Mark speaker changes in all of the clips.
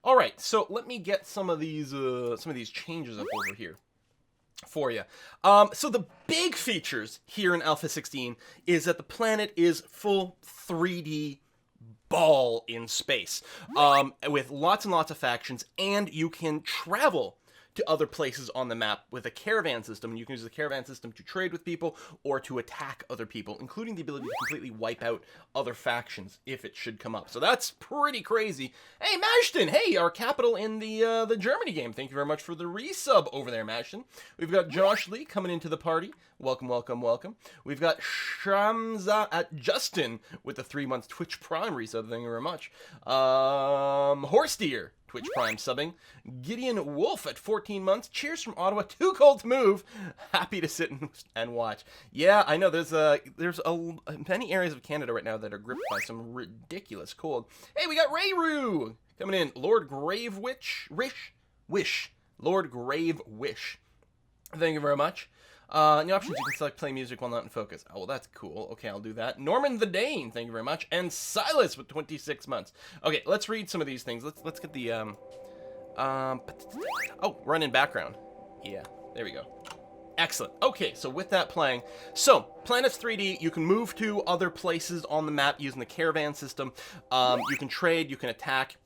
Speaker 1: All right, so let me get some of these changes up over here for you. So the big features here in Alpha 16 is that the planet is full 3D ball in space, with lots and lots of factions, and you can travel to other places on the map with a caravan system. And you can use the caravan system to trade with people or to attack other people, including the ability to completely wipe out other factions if it should come up. So that's pretty crazy. Hey, Mashton! Hey, our capital in the Germany game. Thank you very much for the resub over there, Mashton. We've got Josh Lee coming into the party. Welcome, welcome, welcome. We've got Shamza at Justin with the 3 months Twitch Prime resub. Thank you very much. Horse Deer, Twitch Prime subbing. Gideon Wolf at 14 months. Cheers from Ottawa. Too cold to move. Happy to sit and watch. Yeah, I know there's many areas of Canada right now that are gripped by some ridiculous cold. Hey, we got Rayru coming in. Lord Grave Wish. Lord Grave Wish. Thank you very much. New options, you can select play music while not in focus. Oh, well, that's cool. Okay, I'll do that. Norman the Dane, thank you very much. And Silas with 26 months. Okay, let's read some of these things. Let's get the, oh, run in background. Yeah, there we go. Excellent. Okay, so with that playing, so planets 3D, you can move to other places on the map using the caravan system. You can trade, you can attack.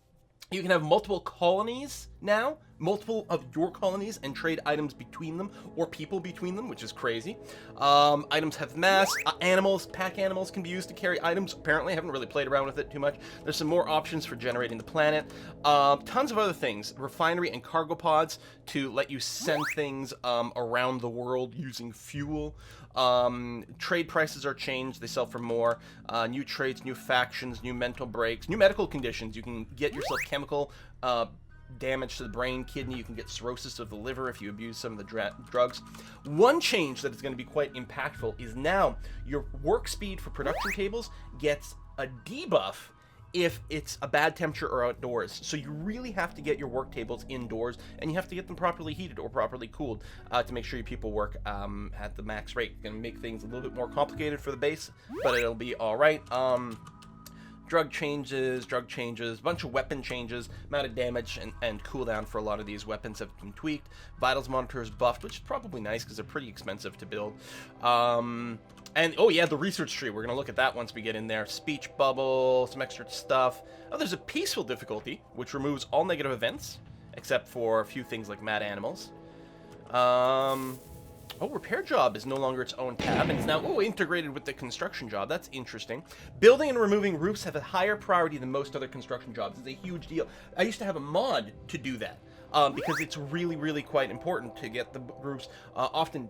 Speaker 1: You can have multiple colonies now, multiple of your colonies, and trade items between them, or people between them, which is crazy. Items have mass. Animals, pack animals can be used to carry items. Apparently, I haven't really played around with it too much. There's some more options for generating the planet. Tons of other things. Refinery and cargo pods to let you send things around the world using fuel. Trade prices are changed. They sell for more. New trades, new factions, new mental breaks, new medical conditions. You can get yourself chemical damage to the brain, kidney. You can get cirrhosis of the liver if you abuse some of the drugs. One change that is going to be quite impactful is now your work speed for production tables gets a debuff if it's a bad temperature or outdoors. So you really have to get your work tables indoors, and you have to get them properly heated or properly cooled to make sure your people work at the max rate. Going to make things a little bit more complicated for the base, but it'll be all right. Drug changes, bunch of weapon changes, amount of damage and cooldown for a lot of these weapons have been tweaked. Vitals monitor is buffed, which is probably nice because they're pretty expensive to build. And, oh yeah, the research tree, we're going to look at that once we get in there. Speech bubble, some extra stuff. Oh, there's a peaceful difficulty, which removes all negative events, except for a few things like mad animals. Oh, repair job is no longer its own tab, and it's now, integrated with the construction job. That's interesting. Building and removing roofs have a higher priority than most other construction jobs. It's a huge deal. I used to have a mod to do that, because it's really, really quite important to get the roofs often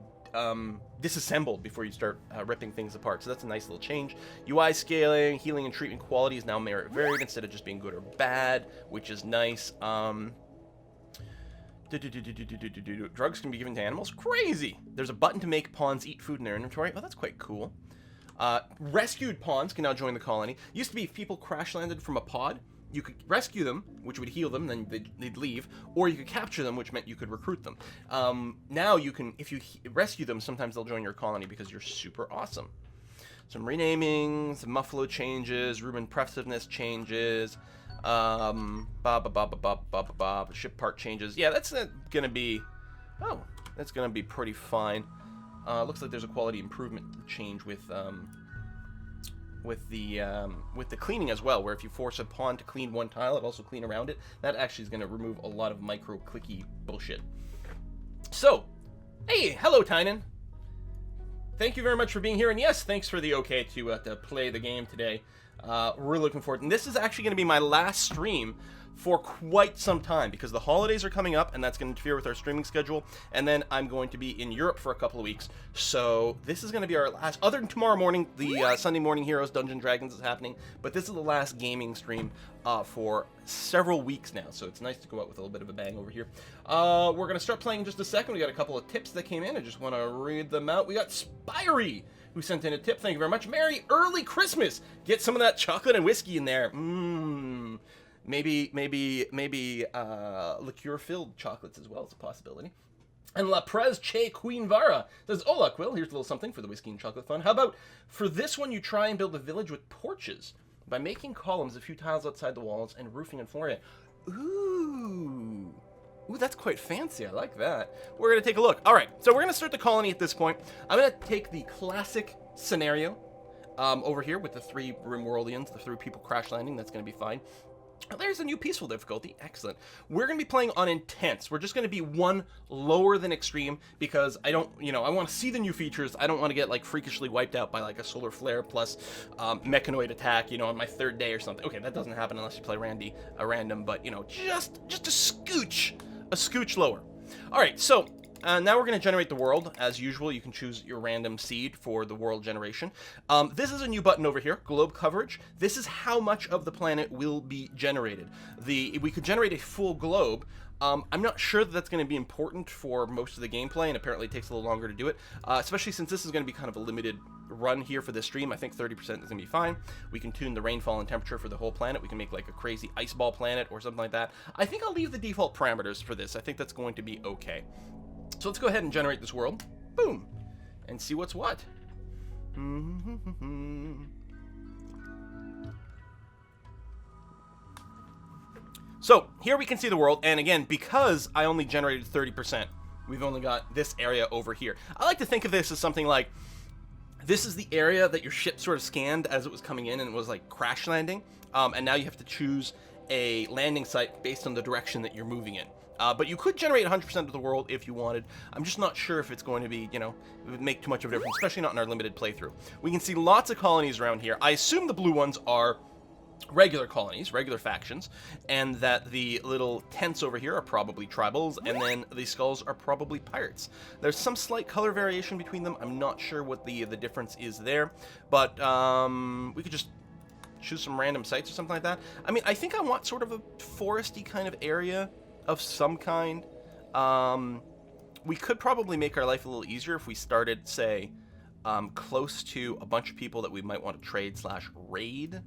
Speaker 1: disassembled before you start ripping things apart. So that's a nice little change. UI scaling, healing and treatment quality is now merit varied instead of just being good or bad, which is nice. Drugs can be given to animals. Crazy! There's a button to make pawns eat food in their inventory. Oh, that's quite cool. Rescued pawns can now join the colony. Used to be if people crash landed from a pod, you could rescue them, which would heal them, then they'd leave, or you could capture them, which meant you could recruit them. Now you can, if you rescue them, sometimes they'll join your colony because you're super awesome. Some renaming, some muffalo changes, room impressiveness changes, ship part changes. Yeah, that's gonna be, that's gonna be pretty fine. Looks like there's a quality improvement change with the cleaning as well, where if you force a pawn to clean one tile, it also clean around it. That actually is gonna remove a lot of micro clicky bullshit. So, hey, hello Tynan. Thank you very much for being here, and yes, thanks for the okay to play the game today. We're looking forward, and this is actually going to be my last stream for quite some time because the holidays are coming up, and that's going to interfere with our streaming schedule, and then I'm going to be in Europe for a couple of weeks, so this is going to be our last, other than tomorrow morning, the Sunday Morning Heroes Dungeons & Dragons is happening, but this is the last gaming stream for several weeks now, so it's nice to go out with a little bit of a bang over here. We're going to start playing in just a second. We got a couple of tips that came in. I just want to read them out. We got Spirey, who sent in a tip. Thank you very much. Merry early Christmas. Get some of that chocolate and whiskey in there. Maybe liqueur-filled chocolates as well is a possibility. And La Prez Che Queen Vara says, Hola, Quill. Here's a little something for the whiskey and chocolate fun. How about for this one you try and build a village with porches by making columns a few tiles outside the walls and roofing and flooring? Ooh. Ooh, that's quite fancy. I like that. We're going to take a look. All right, so we're going to start the colony at this point. I'm going to take the classic scenario over here with the 3 Rimworldians, the 3 people crash landing. That's going to be fine. There's a new peaceful difficulty. Excellent. We're going to be playing on intense. We're just going to be 1 lower than extreme because I don't, I want to see the new features. I don't want to get like freakishly wiped out by like a solar flare plus mechanoid attack, on my 3rd day or something. Okay, that doesn't happen unless you play random, but just a scooch lower. All right, so now we're going to generate the world. As usual, you can choose your random seed for the world generation. This is a new button over here, globe coverage. This is how much of the planet will be generated. We could generate a full globe. I'm not sure that that's going to be important for most of the gameplay, and apparently it takes a little longer to do it, especially since this is going to be kind of a limited run here for this stream. I think 30% is going to be fine. We can tune the rainfall and temperature for the whole planet. We can make like a crazy ice ball planet or something like that. I think I'll leave the default parameters for this. I think that's going to be okay. So let's go ahead and generate this world. Boom. And see what's what. So here we can see the world, and again, because I only generated 30%, we've only got this area over here. I like to think of this as something like, this is the area that your ship sort of scanned as it was coming in and it was like crash landing, and now you have to choose a landing site based on the direction that you're moving in. But you could generate 100% of the world if you wanted. I'm just not sure if it's going to be, it would make too much of a difference, especially not in our limited playthrough. We can see lots of colonies around here. I assume the blue ones are regular colonies, regular factions, and that the little tents over here are probably tribals, and then the skulls are probably pirates. There's some slight color variation between them. I'm not sure what the difference is there, but we could just choose some random sites or something like that. I mean, I think I want sort of a foresty kind of area of some kind. We could probably make our life a little easier if we started, say, close to a bunch of people that we might want to trade / raid.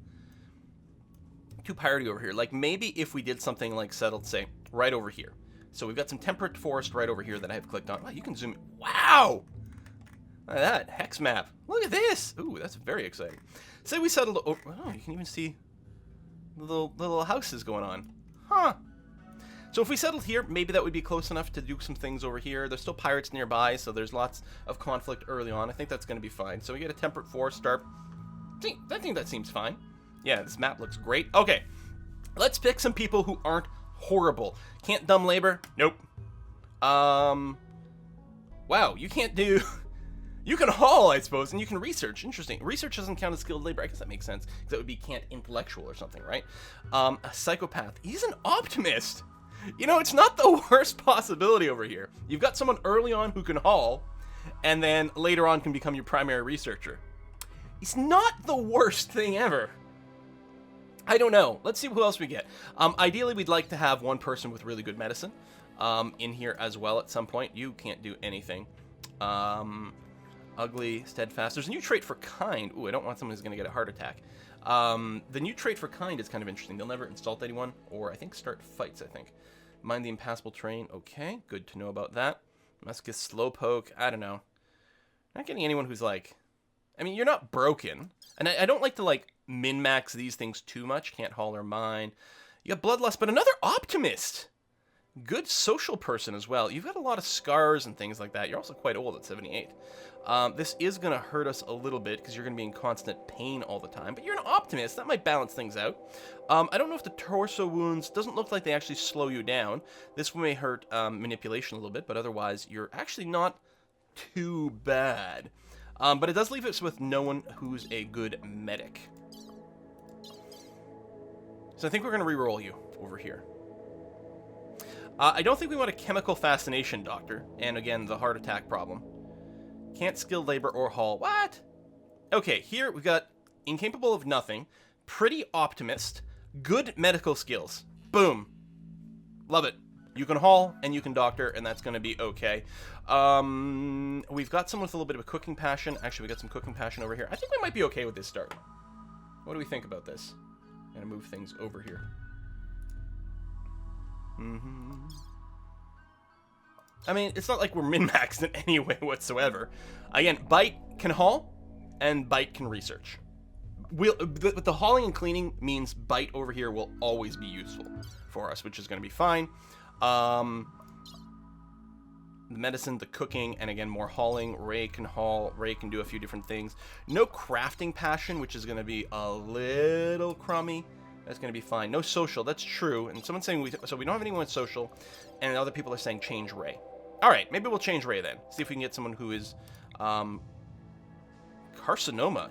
Speaker 1: Too piratey over here. Like, maybe if we did something like settled, say, right over here. So we've got some temperate forest right over here that I have clicked on. Wow, you can zoom in. Wow! Look at that. Hex map. Look at this. Ooh, that's very exciting. Say we settled over... Oh, you can even see the little houses going on. Huh. So if we settled here, maybe that would be close enough to do some things over here. There's still pirates nearby, so there's lots of conflict early on. I think that's going to be fine. So we get a temperate forest start. I think that seems fine. Yeah, this map looks great. Okay, let's pick some people who aren't horrible. Can't dumb labor? Nope. Wow, you can't do... You can haul, I suppose, and you can research. Interesting. Research doesn't count as skilled labor. I guess that makes sense, because that would be can't intellectual or something, right? A psychopath. He's an optimist. It's not the worst possibility over here. You've got someone early on who can haul, and then later on can become your primary researcher. It's not the worst thing ever. I don't know. Let's see who else we get. Ideally, we'd like to have one person with really good medicine in here as well at some point. You can't do anything. Ugly, steadfast. There's a new trait for kind. Ooh, I don't want someone who's going to get a heart attack. The new trait for kind is kind of interesting. They'll never insult anyone, or I think start fights, I think. Mind the impassable terrain. Okay, good to know about that. Muscus, slowpoke. I don't know. Not getting anyone who's like... I mean, you're not broken. And I don't like to, like, min-max these things too much. Can't haul or mine. You have bloodlust, but another optimist. Good social person as well. You've got a lot of scars and things like that. You're also quite old at 78. This is going to hurt us a little bit because you're going to be in constant pain all the time. But you're an optimist. That might balance things out. I don't know if the torso wounds... Doesn't look like they actually slow you down. This may hurt manipulation a little bit, but otherwise you're actually not too bad. But it does leave us with no one who's a good medic. So I think we're going to re-roll you over here. I don't think we want a chemical fascination doctor. And again, the heart attack problem. Can't skilled labor or haul. What? Okay, here we've got incapable of nothing. Pretty optimist. Good medical skills. Boom. Love it. You can haul and you can doctor, and that's going to be okay. We've got someone with a little bit of a cooking passion. Actually, we got some cooking passion over here. I think we might be okay with this start. What do we think about this? I'm going to move things over here. I mean, it's not like we're min-maxed in any way whatsoever. Again, Bite can haul, and Bite can research. the hauling and cleaning means bite over here will always be useful for us, which is going to be fine. The medicine, the cooking, and again, more hauling. Ray can haul. Ray can do a few different things. No crafting passion, which is going to be a little crummy. That's going to be fine. No social. That's true. And someone's saying so we don't have anyone with social, and other people are saying change Ray. All right, maybe we'll change Ray then. See if we can get someone who is carcinoma.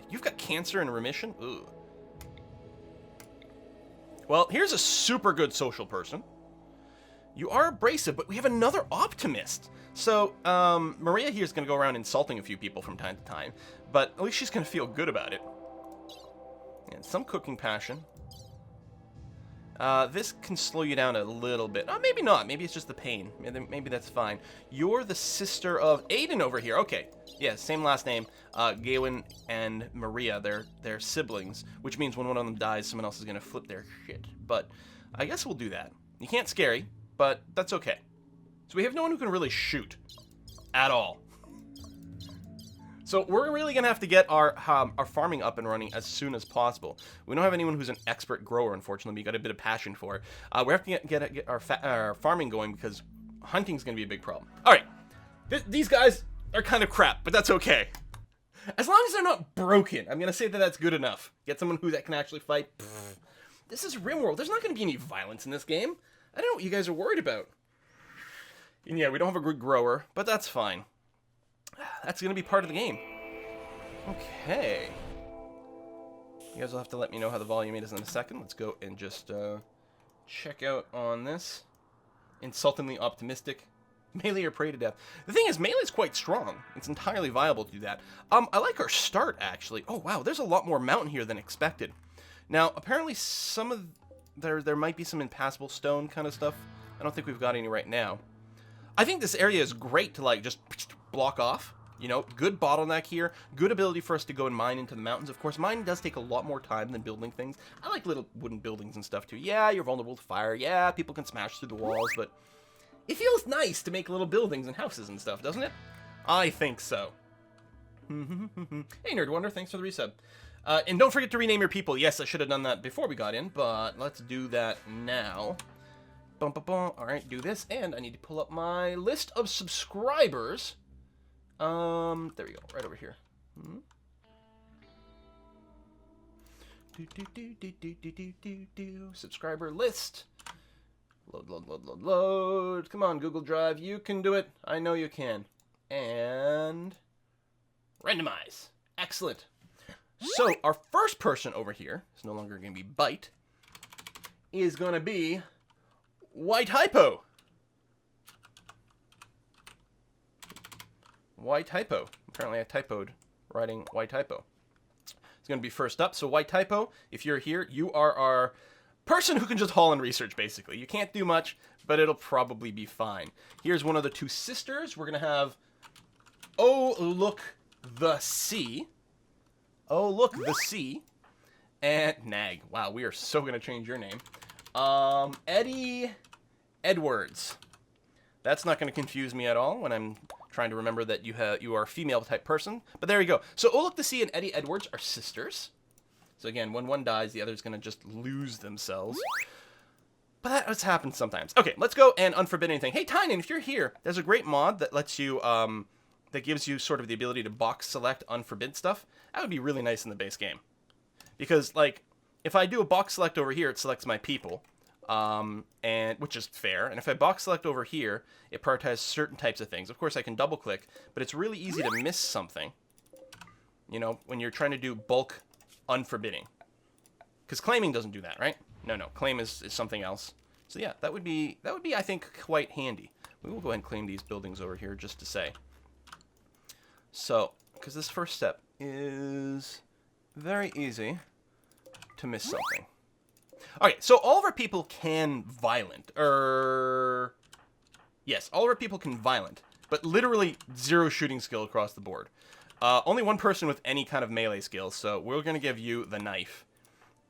Speaker 1: You've got cancer in remission? Ugh. Well, here's a super good social person. You are abrasive, but we have another optimist. So, Maria here is going to go around insulting a few people from time to time, but at least she's going to feel good about it. And some cooking passion. This can slow you down a little bit. Oh, maybe not. Maybe it's just the pain. Maybe that's fine. You're the sister of Aiden over here. Okay. Yeah, same last name. Gawain and Maria, they're siblings, which means when one of them dies, someone else is going to flip their shit. But I guess we'll do that. You can't scary, but that's okay. So we have no one who can really shoot at all. So we're really going to have to get our farming up and running as soon as possible. We don't have anyone who's an expert grower, unfortunately. We got a bit of passion for it. We have to get our farming going because hunting's going to be a big problem. All right. These guys are kind of crap, but that's okay. As long as they're not broken, I'm going to say that that's good enough. Get someone that can actually fight. Pfft. This is Rimworld. There's not going to be any violence in this game. I don't know what you guys are worried about. And yeah, we don't have a good grower, but that's fine. That's going to be part of the game. Okay. You guys will have to let me know how the volume is in a second. Let's go and just check out on this. Insultingly optimistic. Melee or prey to death. The thing is, Melee's quite strong. It's entirely viable to do that. I like our start, actually. Oh, wow, there's a lot more mountain here than expected. Now, apparently some of... There might be some impassable stone kind of stuff. I don't think we've got any right now. I think this area is great to, like, just block off. You know, good bottleneck here. Good ability for us to go and mine into the mountains. Of course, mining does take a lot more time than building things. I like little wooden buildings and stuff, too. Yeah, you're vulnerable to fire. Yeah, people can smash through the walls, but it feels nice to make little buildings and houses and stuff, doesn't it? I think so. Hey, Nerd Wonder, thanks for the resub. And don't forget to rename your people. Yes, I should have done that before we got in, but let's do that now. All right, do this, and I need to pull up my list of subscribers. There we go, right over here. Subscriber list. Load. Come on, Google Drive, you can do it. I know you can. And randomize. Excellent. So, our first person over here, it's no longer going to be Bite, is going to be White Hypo. White Hypo. Apparently I typoed writing White Hypo. It's going to be first up. So White Hypo, if you're here, you are our person who can just haul and research, basically. You can't do much, but it'll probably be fine. Here's one of the two sisters. We're going to have Oh Look the Sea. Oh Look the Sea. And Nag. Wow, we are so going to change your name. Eddie Edwards. That's not going to confuse me at all when I'm trying to remember that you are a female type person. But there you go. So Oh Look the Sea and Eddie Edwards are sisters. So again, when one dies, the other's going to just lose themselves. But that has happened sometimes. Okay, let's go and unforbid anything. Hey, Tynan, if you're here, there's a great mod that lets you, that gives you sort of the ability to box select unforbid stuff. That would be really nice in the base game. Because, like, if I do a box select over here, it selects my people. And which is fair. And if I box select over here, it prioritizes certain types of things. Of course, I can double click, but it's really easy to miss something. You know, when you're trying to do bulk unforbidding. Because claiming doesn't do that, right? No, claim is something else. So yeah, that would be, I think, quite handy. We will go ahead and claim these buildings over here just to say. So, because this first step is very easy to miss something. Okay, so all of our people can violent. Yes, all of our people can violent, but literally 0 shooting skill across the board. Only one person with any kind of melee skills, so we're going to give you the knife,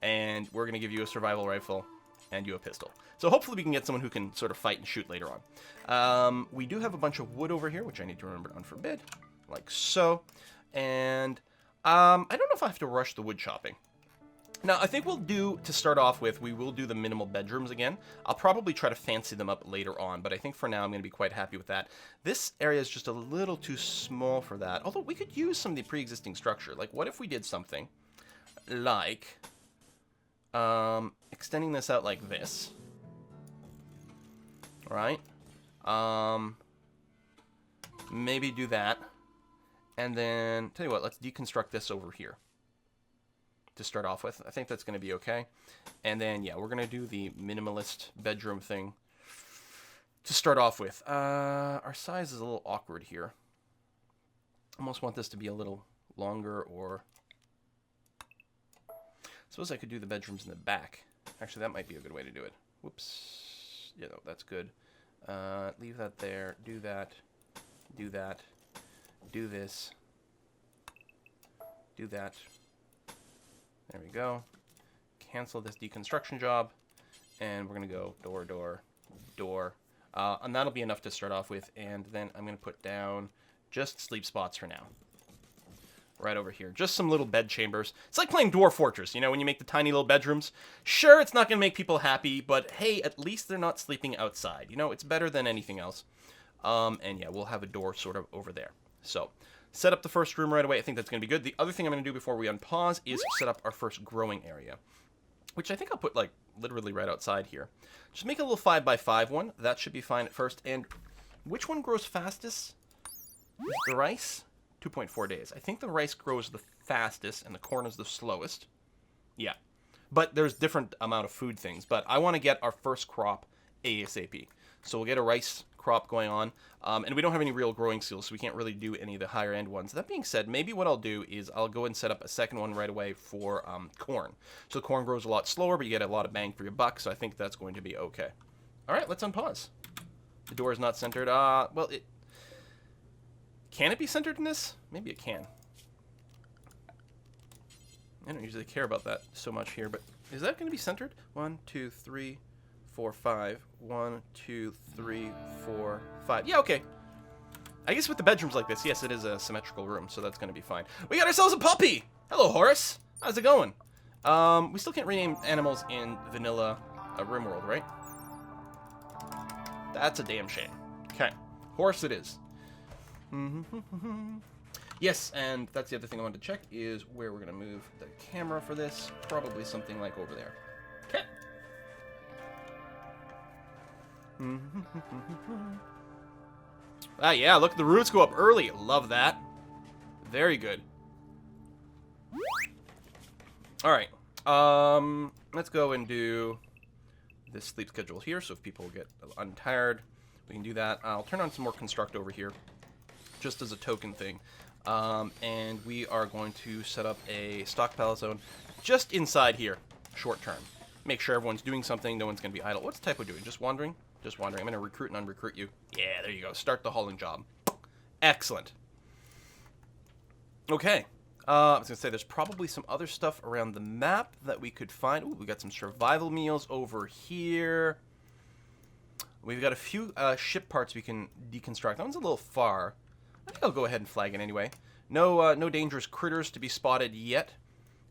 Speaker 1: and we're going to give you a survival rifle, and you a pistol. So hopefully we can get someone who can sort of fight and shoot later on. We do have a bunch of wood over here, which I need to remember to unforbid, like so. And I don't know if I have to rush the wood chopping. Now, I think we'll do, to start off with, we will do the minimal bedrooms again. I'll probably try to fancy them up later on, but I think for now I'm going to be quite happy with that. This area is just a little too small for that, although we could use some of the pre-existing structure. Like, what if we did something like extending this out like this? All right? Maybe do that. And then, tell you what, let's deconstruct this over here to start off with. I think that's going to be okay. And then, yeah, we're going to do the minimalist bedroom thing to start off with. Our size is a little awkward here. Almost want this to be a little longer, or I suppose I could do the bedrooms in the back. Actually, that might be a good way to do it. Whoops. Yeah, no, that's good. Leave that there. Do that. Do that. Do this. Do that. There we go. Cancel this deconstruction job. And we're going to go door, door, door. And that'll be enough to start off with. And then I'm going to put down just sleep spots for now. Right over here. Just some little bed chambers. It's like playing Dwarf Fortress, you know, when you make the tiny little bedrooms. Sure, it's not going to make people happy, but hey, at least they're not sleeping outside. You know, it's better than anything else. And yeah, we'll have a door sort of over there. So, set up the first room right away. I think that's going to be good. The other thing I'm going to do before we unpause is set up our first growing area, which I think I'll put, like, literally right outside here. Just make a little 5x5 one. That should be fine at first. And which one grows fastest? The rice? 2.4 days. I think the rice grows the fastest and the corn is the slowest. Yeah. But there's different amount of food things. But I want to get our first crop ASAP. So we'll get a rice crop going on. And we don't have any real growing skills, so we can't really do any of the higher end ones. That being said, maybe what I'll do is I'll go and set up a second one right away for corn. So corn grows a lot slower, but you get a lot of bang for your buck, so I think that's going to be okay. All right, let's unpause. The door is not centered. Well, can it be centered in this? Maybe it can. I don't usually care about that so much here, but is that going to be centered? 1, 2, 3, 4, 5. 1, 2, 3, 4, 5. Yeah, okay. I guess with the bedrooms like this, yes, it is a symmetrical room, so that's going to be fine. We got ourselves a puppy! Hello, Horace. How's it going? We still can't rename animals in vanilla Rimworld, right? That's a damn shame. Okay. Horace it is. Yes, and that's the other thing I wanted to check is where we're going to move the camera for this. Probably something like over there. Okay. Ah, yeah, look, the roots go up early. Love that. Very good. Alright. Let's go and do this sleep schedule here, so if people get untired, we can do that. I'll turn on some more construct over here, just as a token thing. And we are going to set up a stockpile zone just inside here, short term. Make sure everyone's doing something, no one's going to be idle. What's Typo doing? Just wandering? Just wandering. I'm going to recruit and unrecruit you. Yeah, there you go. Start the hauling job. Excellent. Okay. I was going to say, there's probably some other stuff around the map that we could find. Ooh, we got some survival meals over here. We've got a few ship parts we can deconstruct. That one's a little far. I think I'll go ahead and flag it anyway. No dangerous critters to be spotted yet.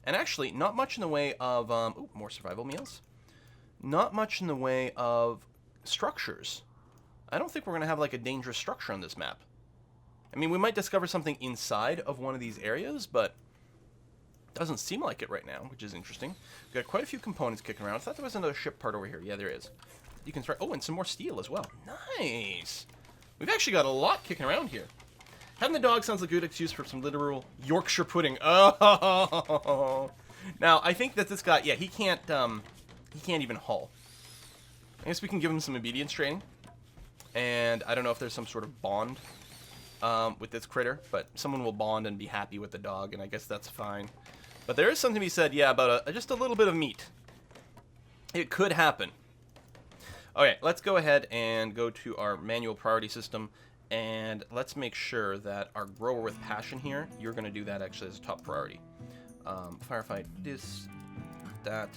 Speaker 1: And actually, not much in the way of... ooh, more survival meals. Not much in the way of structures. I don't think we're going to have, like, a dangerous structure on this map. I mean, we might discover something inside of one of these areas, but it doesn't seem like it right now, which is interesting. We've got quite a few components kicking around. I thought there was another ship part over here. Yeah, there is. You can start... Oh, and some more steel as well. Nice! We've actually got a lot kicking around here. Having the dog sounds like a good excuse for some literal Yorkshire pudding. Oh! Now, I think that this guy... Yeah, he can't even haul. I guess we can give him some obedience training. And I don't know if there's some sort of bond with this critter, but someone will bond and be happy with the dog, and I guess that's fine. But there is something to be said, yeah, about just a little bit of meat. It could happen. Okay, let's go ahead and go to our manual priority system, and let's make sure that our grower with passion here, you're going to do that actually as a top priority. Firefight this, that.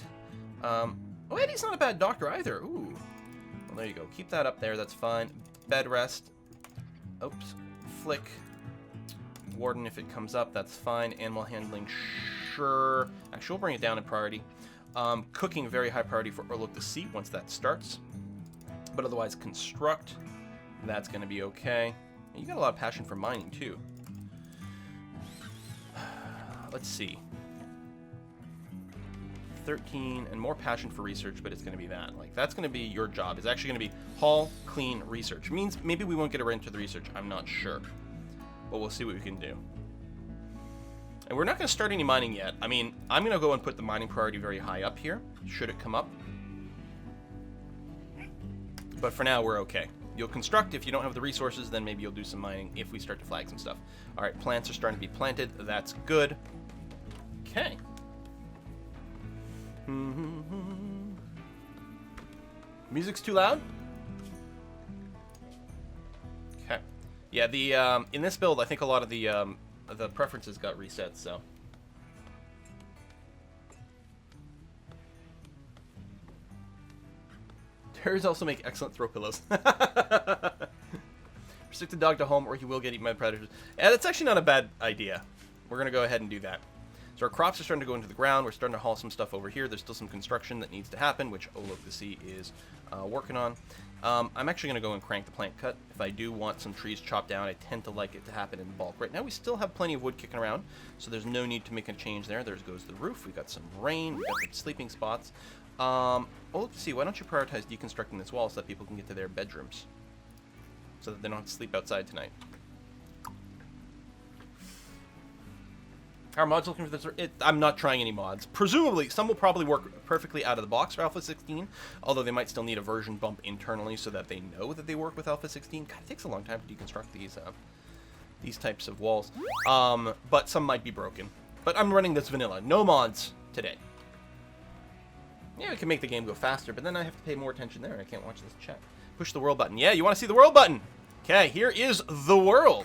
Speaker 1: Oh, Eddie's not a bad doctor either. Ooh. Well, there you go. Keep that up there. That's fine. Bed rest. Oops. Flick. Warden if it comes up. That's fine. Animal handling. Sure. Actually, we'll bring it down in priority. Cooking, very high priority for Overlook the Sea once that starts. But otherwise, construct. That's going to be okay. And you got a lot of passion for mining, too. Let's see. 13 and more passion for research, but it's going to be that. Like, that's going to be your job. It's actually going to be haul, clean, research. It means maybe we won't get around to the research. I'm not sure. But we'll see what we can do. And we're not going to start any mining yet. I mean, I'm going to go and put the mining priority very high up here, should it come up. But for now, we're okay. You'll construct. If you don't have the resources, then maybe you'll do some mining if we start to flag some stuff. All right, plants are starting to be planted. That's good. Okay. Music's too loud? Okay. Yeah, the in this build, I think a lot of the preferences got reset, so. Terriers also make excellent throw pillows. Restrict the dog to home or he will get eaten by predators. Yeah, that's actually not a bad idea. We're going to go ahead and do that. So our crops are starting to go into the ground. We're starting to haul some stuff over here. There's still some construction that needs to happen, which Overlook the Sea is working on. I'm actually going to go and crank the plant cut. If I do want some trees chopped down, I tend to like it to happen in bulk. Right now we still have plenty of wood kicking around, so there's no need to make a change there. There goes the roof. We got some rain. We got some sleeping spots. Overlook the Sea, why don't you prioritize deconstructing this wall so that people can get to their bedrooms? So that they don't have to sleep outside tonight. Are mods looking for this? I'm not trying any mods. Presumably, some will probably work perfectly out of the box for Alpha 16, although they might still need a version bump internally so that they know that they work with Alpha 16. God, it takes a long time to deconstruct these types of walls. But some might be broken. But I'm running this vanilla. No mods today. Yeah, we can make the game go faster, but then I have to pay more attention there. I can't watch this chat. Push the world button. Yeah, you want to see the world button? Okay, here is the world.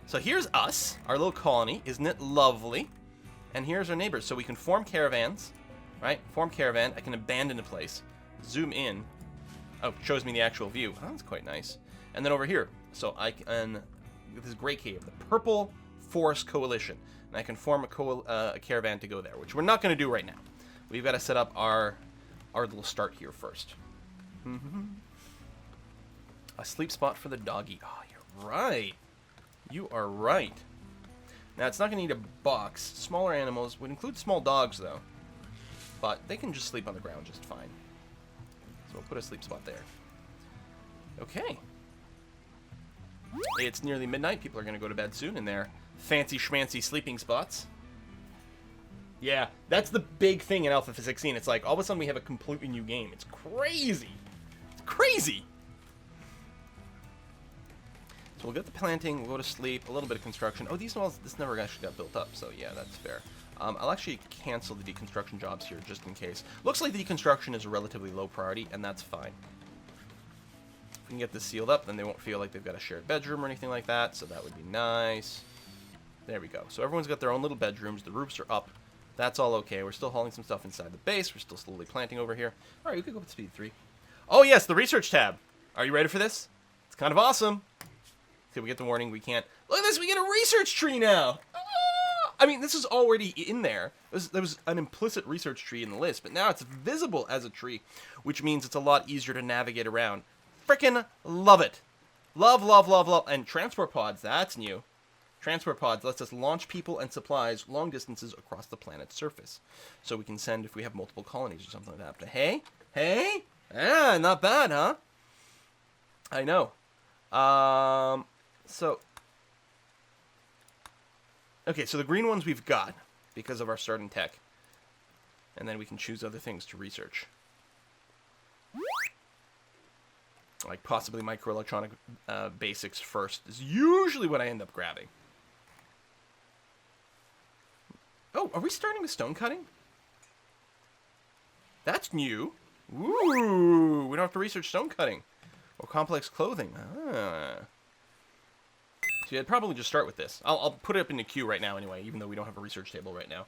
Speaker 1: So here's us, our little colony. Isn't it lovely? And here's our neighbors. So we can form caravans, right? Form caravan. I can abandon a place. Zoom in. Oh, it shows me the actual view. Oh, that's quite nice. And then over here. So I can, this great cave, the Purple Forest Coalition. And I can form a caravan to go there, which we're not going to do right now. We've got to set up our little start here first. A sleep spot for the doggy. Oh, you're right. You are right. Now, it's not going to need a box. Smaller animals would include small dogs, though. But they can just sleep on the ground just fine. So we'll put a sleep spot there. Okay. It's nearly midnight. People are going to go to bed soon in their fancy schmancy sleeping spots. Yeah, that's the big thing in Alpha 16. It's like, all of a sudden we have a completely new game. It's crazy. It's crazy. So we'll get the planting, we'll go to sleep, a little bit of construction. Oh, these walls, this never actually got built up, so yeah, that's fair. I'll actually cancel the deconstruction jobs here just in case. Looks like the deconstruction is a relatively low priority, and that's fine. If we can get this sealed up, then they won't feel like they've got a shared bedroom or anything like that, so that would be nice. There we go. So everyone's got their own little bedrooms, the roofs are up. That's all okay. We're still hauling some stuff inside the base. We're still slowly planting over here. All right, we could go with speed 3. Oh, yes, the research tab. Are you ready for this? It's kind of awesome. Okay, we get the warning. We can't. Look at this. We get a research tree now. Ah! I mean, this is already in there. There was an implicit research tree in the list, but now it's visible as a tree, which means it's a lot easier to navigate around. Frickin' love it. Love, love, love, love. And transport pods, that's new. Transport pods lets us launch people and supplies long distances across the planet's surface. So we can send if we have multiple colonies or something like that. But hey? Hey? Ah, not bad, huh? I know. Okay, so the green ones we've got because of our starting tech. And then we can choose other things to research. Like possibly microelectronic basics first is usually what I end up grabbing. Oh, are we starting with stone cutting? That's new. Ooh, we don't have to research stone cutting. Or complex clothing. Ah. So yeah, I'd probably just start with this. I'll put it up in the queue right now anyway, even though we don't have a research table right now.